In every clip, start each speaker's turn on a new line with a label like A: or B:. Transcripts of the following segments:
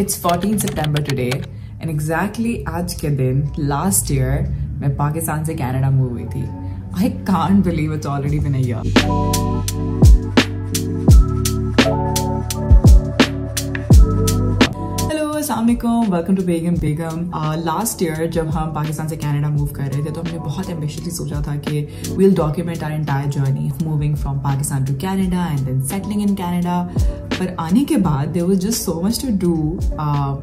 A: It's 14 September today and exactly आज के दिन last year मैं पाकिस्तान से कनाडा मूव हुई थी. I can't believe it's already been a year. अस्सलामुअलैकुम, welcome to Begum. Last year जब हम पाकिस्तान से कनाडा मूव कर रहे थे तो हमने बहुत एम्बिशियसली सोचा था कि we'll document our entire journey of moving from Pakistan to Canada and then settling in Canada. पर आने के बाद there was just so much to do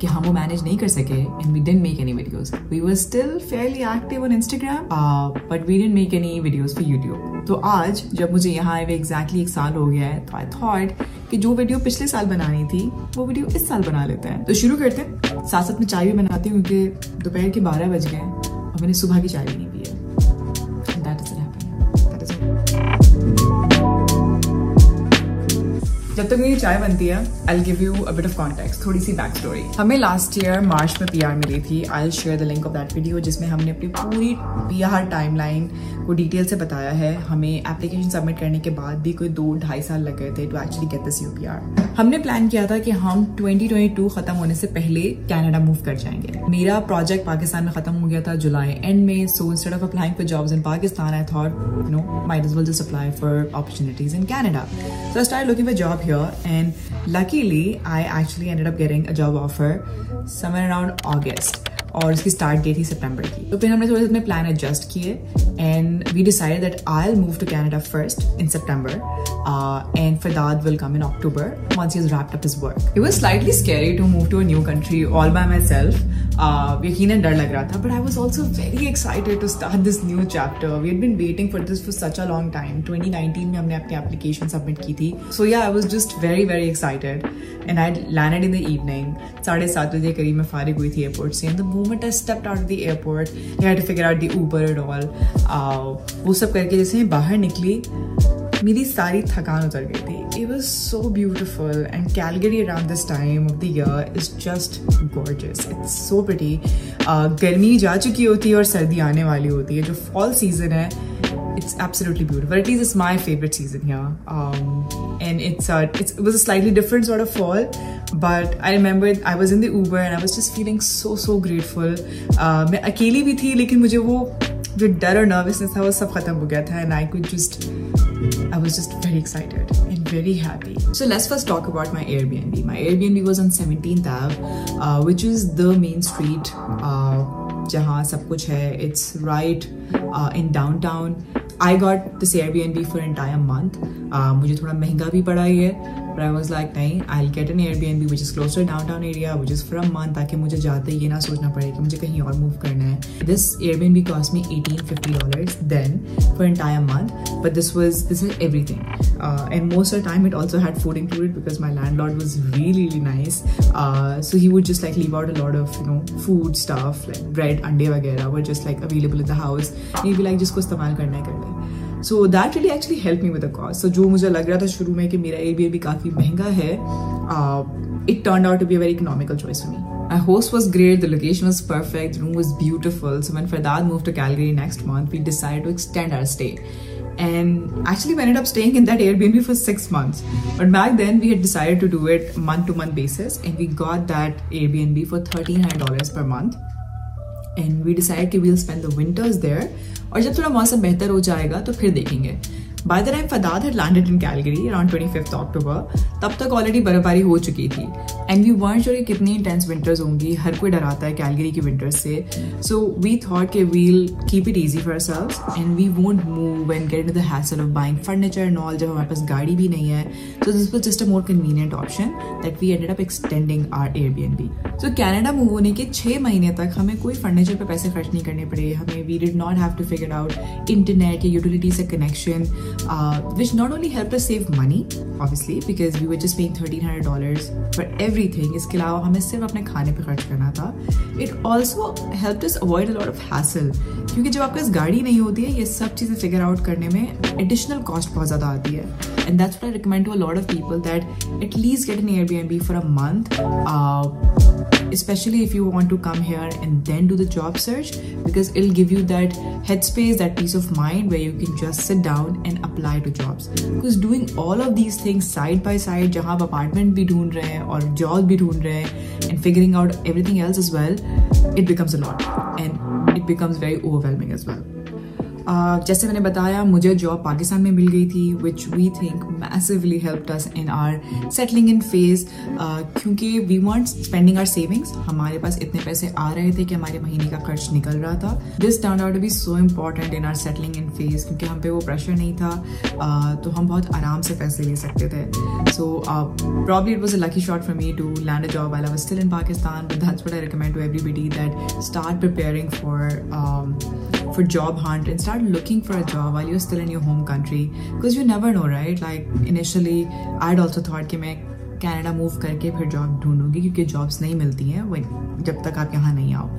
A: कि हम वो मैनेज नहीं कर सके and we didn't make any videos. We were still fairly active on Instagram but we didn't make any videos for YouTube. तो आज जब मुझे यहाँ आए हुए exactly एक साल हो गया है तो I thought कि जो वीडियो पिछले साल बनानी थी वो वीडियो इस साल बना लेते हैं. तो शुरू करते हैं. साथ साथ में चाय भी बनाती हूँ क्योंकि दोपहर के 12 बज गए और मैंने सुबह की चाय भी नहीं पी है. That doesn't happen. That is जब तक मेरी चाय बनती है I'll give you a bit of context, थोड़ी सी बैक स्टोरी. हमें लास्ट ईयर मार्च में PR मिली थी. I'll share the link of that video जिसमें हमने अपनी पूरी PR टाइमलाइन को डिटेल से बताया है. हमें एप्लीकेशन सबमिट करने के बाद भी कोई 2-2.5 साल लग गए थे to actually get this UPR. हमने प्लान किया था कि हम 2022 खत्म होने से पहले कनाडा मूव कर जाएंगे. मेरा प्रोजेक्ट पाकिस्तान में खत्म हो गया था जुलाई एंड में. So instead of applying for jobs in Pakistan I thought you know might as well just apply for opportunities in Canada. So I started looking for job here and luckily I actually ended up getting a job offer somewhere around August और उसकी start date थी सितंबर की. तो फिर हमने थोड़े अपने plan adjust किए and we decided that I will move to Canada first in September and Fardad will come in October once he has wrapped up his work. It was slightly scary to move to a new country all by myself. यकीनन डर लग रहा था but I was also very excited to start this new chapter. We had been waiting for this for such a long time. 2019 में हमने अपनी application submit की थी. So yeah, I was just very excited and I landed in the evening. 7:30 बजे करीब मैं फारिग हुई थी एयरपोर्ट से. And the moment I stepped out of the airport, I had to figure out the Uber and all. वो सब करके जैसे बाहर निकली मेरी सारी थकान उतर गई थी. It was so beautiful and Calgary around this time of the year is just gorgeous. It's so pretty. गर्मी जा चुकी होती है और सर्दी आने वाली होती है. जो fall season है it's absolutely beautiful. At least it's my favorite season here. And it was a slightly different sort of fall, but I remember I was in the Uber and I was just feeling so grateful. मैं अकेली भी थी लेकिन मुझे वो जो डर और नर्वसनेस था वो सब खत्म हो गया था and I was just very excited and very happy. So let's first talk about my Airbnb. My Airbnb was on 17th Ave, which is the main street जहाँ सब कुछ है. It's right in downtown. I got this Airbnb for an entire month. मुझे थोड़ा महंगा भी पड़ा ये, but I was like नहीं, I'll get an Airbnb which is close to a downtown area, which is for a month, ताकि मुझे जाते ये ना सोचना पड़े कि मुझे कहीं और मूव करना है. This Airbnb cost me $1850 then for an entire month, but this had everything, and most of the time it also had food included because my landlord was really nice. So he would just like leave out a lot of food stuff like bread, अंडे वगैरह were just like available in the house. He'd be like जिसको इस्तेमाल करना है कर ले. So that really actually helped me with the cost. So जो मुझे लग रहा था शुरू में कि मेरा Airbnb काफी महंगा है, it turned out to be a very economical choice for me. My host was great, the location was perfect, the room was beautiful. So when Fardad moved to Calgary next month, we decided to extend our stay. And actually we ended up staying in that Airbnb for 6 months. But back then we had decided to do it month-to-month basis and we got that Airbnb for $1,300 per month. And we decided कि we'll spend the winters there. और जब थोड़ा मौसम बेहतर हो जाएगा तो फिर देखेंगे. By the time Fardad had landed in Calgary around 25th October, तब तक ऑलरेडी बर्फबारी हो चुकी थी. And we weren't sure कि कितनी intense winters होंगी. हर कोई डराता है Calgary की winters से. So we thought कि we'll keep it easy for ourselves and we won't move and get into the hassle of buying furniture and all जब हमारे पास गाड़ी भी नहीं है. So this was just a more convenient option that we ended up extending our Airbnb. So Canada move होने के 6 महीने तक हमें कोई फर्नीचर पे पैसे खर्च नहीं करने पड़े. हमें we did not have to figure out internet या utility से connection. Which not only helped us save money, obviously, because we were just paying $1,300 for everything. इसके अलावा हमें सिर्फ अपने खाने पे खर्च करना था. It also helped us avoid a lot of hassle. क्योंकि जब आपके पास गाड़ी नहीं होती है, ये सब चीज़ें figure out करने में additional cost बहुत ज़्यादा आती है. And that's what I recommend to a lot of people that at least get an Airbnb for a month. especially if you want to come here and then do the job search, because it'll give you that headspace, that peace of mind where you can just sit down and apply to jobs. Because doing all of these things side by side, जहाँ आप apartment भी ढूंढ रहे हैं और job भी ढूंढ रहे हैं, and figuring out everything else as well, it becomes a lot and it becomes very overwhelming as well. जैसे मैंने बताया, मुझे जॉब पाकिस्तान में मिल गई थी, which we think massively helped us in our settling in phase, क्योंकि we weren't spending our savings. हमारे पास इतने पैसे आ रहे थे कि हमारे महीने का खर्च निकल रहा था. This turned out to be so important in our settling in phase, क्योंकि हम पे वो प्रेशर नहीं था, तो हम बहुत आराम से पैसे ले सकते थे. So probably it was a lucky shot for me to land a job while I was still in Pakistan, but that's what I recommend to everybody, that start preparing for job hunt and start looking for a job while you're still in your home country, because you never know, right? Like initially I'd also thought कि मैं Canada move करके फिर job ढूंढूंगी, क्योंकि jobs नहीं मिलती हैं जब तक आप यहाँ नहीं आओ.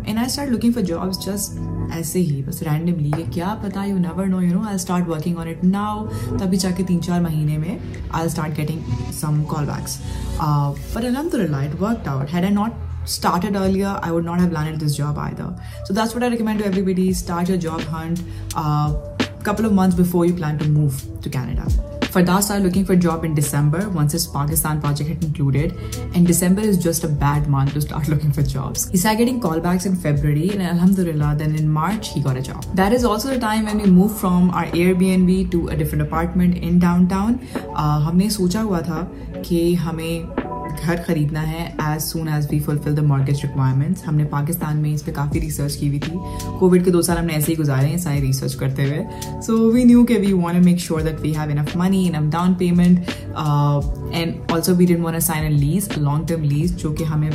A: And I started looking for jobs just ऐसे ही, बस randomly. ये क्या पता, you never know, I'll start working on it now, तभी जाके 3-4 महीने में I'll start getting some callbacks. But alhamdulillah, it worked out. Had I not started earlier, I would not have landed this job either. So that's what I recommend to everybody. Start your job hunt couple of months before you plan to move to Canada. For that, start looking for a job in December once his Pakistan project had concluded, and December is just a bad month to start looking for jobs. He started getting callbacks in February, and alhamdulillah, then in March he got a job. That is also the time when we moved from our Airbnb to a different apartment in downtown. हमने सोचा हुआ था कि हमें घर खरीदना है as soon as we fulfill the mortgage requirements. हमने पाकिस्तान में इस पे काफ़ी रिसर्च की हुई थी. कोविड के 2 साल हमने ऐसे ही गुजारे हैं सारे रिसर्च करते हुए. So we knew that we want to make sure that we have enough money, enough down payment, and also we didn't want to sign a lease, a long-term lease, जो कि हमें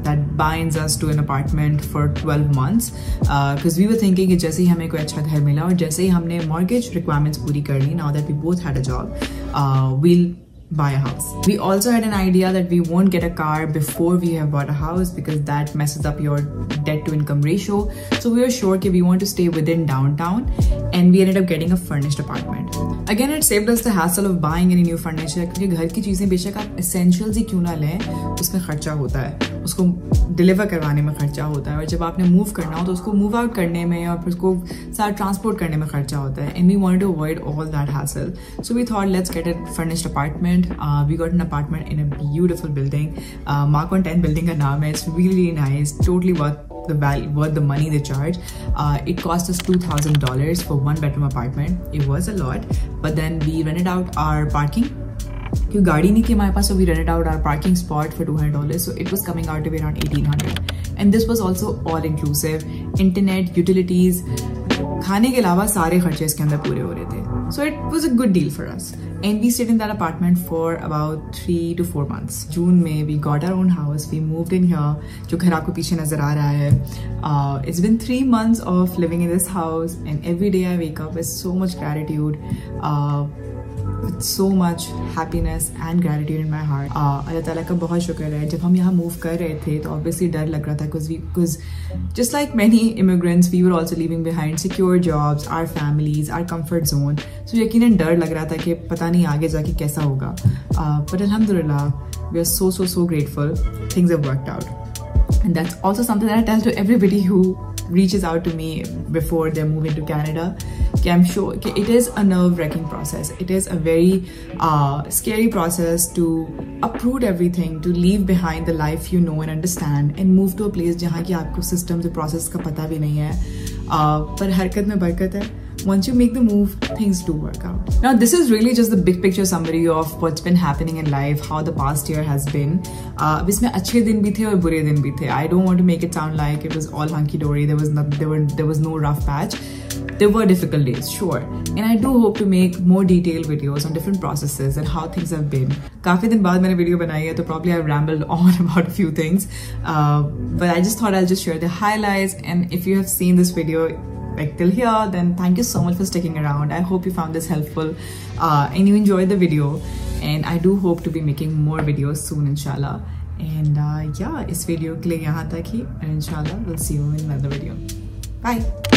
A: that binds us to an apartment for 12 months. Because we were thinking कि जैसे ही हमें कोई अच्छा घर मिला और जैसे ही हमने mortgage requirements पूरी कर ली, now that we both had a job, we'll buy a house. We also had an idea that we won't get a car before we have bought a house, because that messes up your debt to income ratio. So we were sure that we want to stay within downtown, and we ended up getting a furnished apartment. Again, it saved us the hassle of buying any new furniture, क्योंकि घर की चीजें बेशक आप essentials ही क्यों ना लें, उसमें खर्चा होता है, उसको डिलीवर करवाने में खर्चा होता है, और जब आपने मूव करना हो तो उसको मूव आउट करने में और फिर उसको सारा ट्रांसपोर्ट करने में खर्चा होता है. And we wanted to avoid all that hassle, so we thought let's get a furnished apartment. We got an apartment in a beautiful building. Mark on 10 building का नाम है. It's really nice, totally worth the money they charge. It cost us $2,000 for 1-bedroom apartment. It was a lot, but then we rented out our parking. क्योंकि गाड़ी नहीं थी हमारे पास, so we rented out our parking spot for $200. So it was coming out to be around $1,800. And this was also all inclusive. Internet, utilities, खाने के अलावा सारे खर्चे इसके अंदर पूरे हो रहे थे. So it was a good deal for us. And we stayed in that apartment for about 3 to 4 months. June में we got our own house. We moved in here. जो घर आपको पीछे नजर आ रहा है. It's been 3 months of living in this house, and every day I wake up with so much gratitude. With so much happiness and gratitude in my heart. अल्लाह ताला का बहुत शुक्र है. जब हम यहाँ मूव कर रहे थे तो obviously डर लग रहा था, because just like many immigrants, we were also leaving behind secure jobs, our families, our comfort zone. So यकीनन डर लग रहा था कि पता नहीं आगे जाके कैसा होगा. But alhamdulillah, we are so grateful. Things have worked out. And that's also something that I tell to everybody who reaches out to me before they move into Canada. I'm sure it is a nerve-wracking process. It is a very scary process to uproot everything, to leave behind the life you know and understand, and move to a place जहाँ की आपको systems और process का पता भी नहीं है. पर हरकत में बरकत है. Once you make the move, things do work out. Now, this is really just the big picture summary of what's been happening in life, how the past year has been. इसमें अच्छे दिन भी थे और बुरे दिन भी थे. I don't want to make it sound like it was all hunky-dory. There was no rough patch. There were difficult days, sure. And I do hope to make more detailed videos on different processes and how things have been. काफी दिन बाद मैंने video बनाई है, तो probably I've rambled on about a few things. But I just thought I'll just share the highlights. And if you have seen this video like till here, then thank you so much for sticking around. I hope you found this helpful and you enjoyed the video. And I do hope to be making more videos soon, inshallah. And yeah, इस video के लिए यहाँ तक ही. And inshallah, we'll see you in another video. Bye.